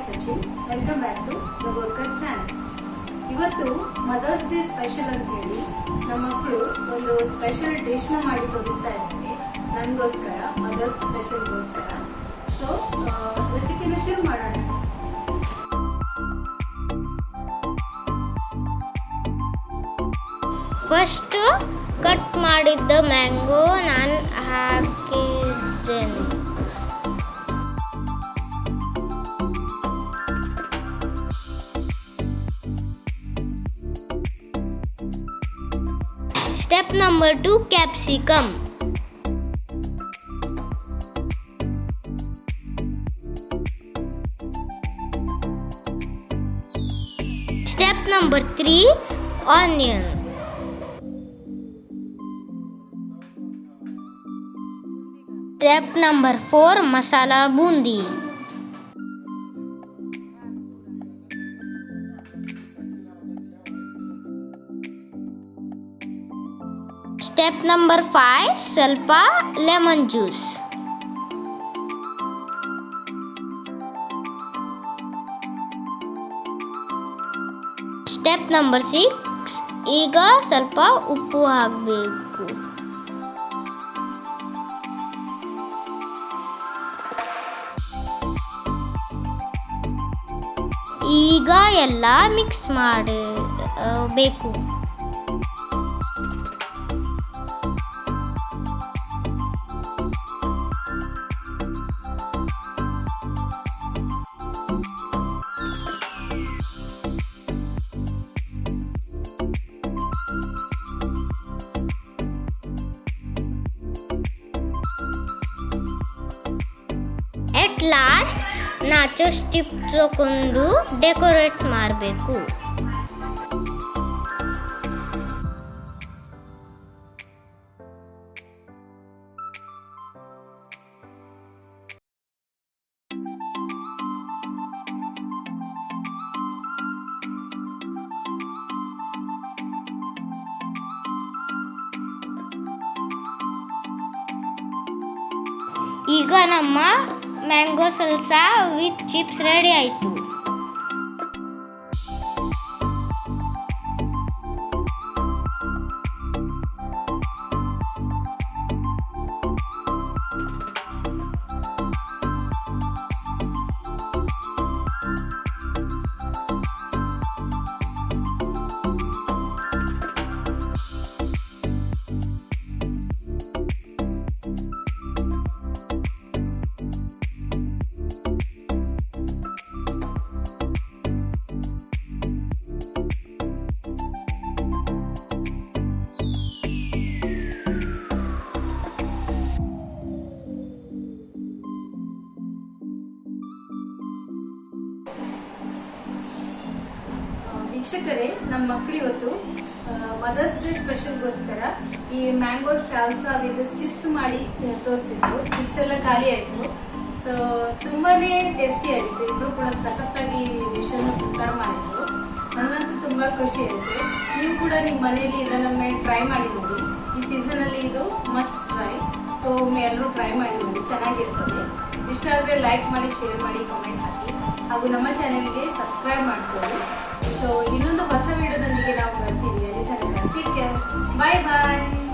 Sachin. Welcome back to the workers channel. ಇವತ್ತು Mother's Day special ಅಂತ ಹೇಳಿ ನಮ್ಮ ಮಕ್ಕಳು ಒಂದು ಸ್ಪೆಷಲ್ ಡಿಶ್ನ ಮಾಡಿ ತೋರಿಸ್ತಾ ಇದ್ದಾರೆ ನನಗೋಸ್ಕರ, ಮದರ್ಸ್ ಸ್ಪೆಷಲ್ಗೋಸ್ಕರ. ಸೊ ರೆಸಿಪಿನ ಶುರು ಮಾಡೋಣ. ಫಸ್ಟ್ ಕಟ್ ಮಾಡಿದ್ದ ಮ್ಯಾಂಗೋ ನಾನು ಹಾಕಿದ್ದೇನೆ. Step number 2, capsicum. Step number 3, onion. Step number 4, masala bundi. Step number 5, ಸ್ವಲ್ಪ lemon juice. Step number 6, ಈಗ ಸ್ವಲ್ಪ ಉಪ್ಪು ಹಾಕಬೇಕು. ಈಗ ಎಲ್ಲ ಮಿಕ್ಸ್ ಮಾಡಬೇಕು. At last nachos chip ತಗೊಂಡು ಡೆಕೋರೇಟ್ ಮಾಡಬೇಕು. ಈಗ ನಮ್ಮ ಮ್ಯಾಂಗೋ ಸಲ್ಸಾ ವಿತ್ ಚಿಪ್ಸ್ ರೆಡಿ ಆಯಿತು. ವೀಕ್ಷಕರೇ, ನಮ್ಮ ಮಕ್ಕಳು ಇವತ್ತು ಮದರ್ಸ್ ಡೇ ಸ್ಪೆಷಲ್ಗೋಸ್ಕರ ಈ ಮ್ಯಾಂಗೋ ಸಾಲ್ಸಾ ವಿತ್ ಚಿಪ್ಸ್ ಮಾಡಿ ತೋರಿಸಿದ್ರು. ಚಿಪ್ಸ್ ಎಲ್ಲ ಖಾಲಿ ಆಯಿತು. ಸೊ ತುಂಬಾನೇ ಟೇಸ್ಟಿ ಆಗಿತ್ತು. ಇಬ್ರು ಕೂಡ ಸಖತ್ತಾಗಿ ಡಿಶ್ ಅನ್ನು ಪ್ರಿಪೇರ್ ಮಾಡಿದ್ರು. ನನಗಂತೂ ತುಂಬಾ ಖುಷಿ ಆಯಿತು. ನೀವು ಕೂಡ ನಿಮ್ಮ ಮನೆಯಲ್ಲಿ ಇದನ್ನೊಮ್ಮೆ ಟ್ರೈ ಮಾಡಿ ನೋಡಿ. ಈ ಸೀಸನ್ ಅಲ್ಲಿ ಇದು ಮಸ್ಟ್ ಟ್ರೈ. ಸೊ ಒಮ್ಮೆ ಎಲ್ಲರೂ ಟ್ರೈ ಮಾಡಿ ನೋಡಿ, ಚೆನ್ನಾಗಿರ್ತದೆ. ಇಷ್ಟ ಆದರೆ ಲೈಕ್ ಮಾಡಿ, ಶೇರ್ ಮಾಡಿ, ಕಾಮೆಂಟ್ ಹಾಕಿ, ಹಾಗೂ ನಮ್ಮ ಚಾನೆಲ್ಗೆ ಸಬ್ಸ್ಕ್ರೈಬ್ ಮಾಡ್ಕೊಳ್ಳಿ. ಸೊ ಇನ್ನೊಂದು ಹೊಸ ವಿಡಿಯೋದೊಂದಿಗೆ ನಾವು ಬರ್ತೀವಿ. ಅಲ್ಲಿ ತನಕ ಟೇಕ್ ಕೇರ್. ಬಾಯ್ ಬಾಯ್.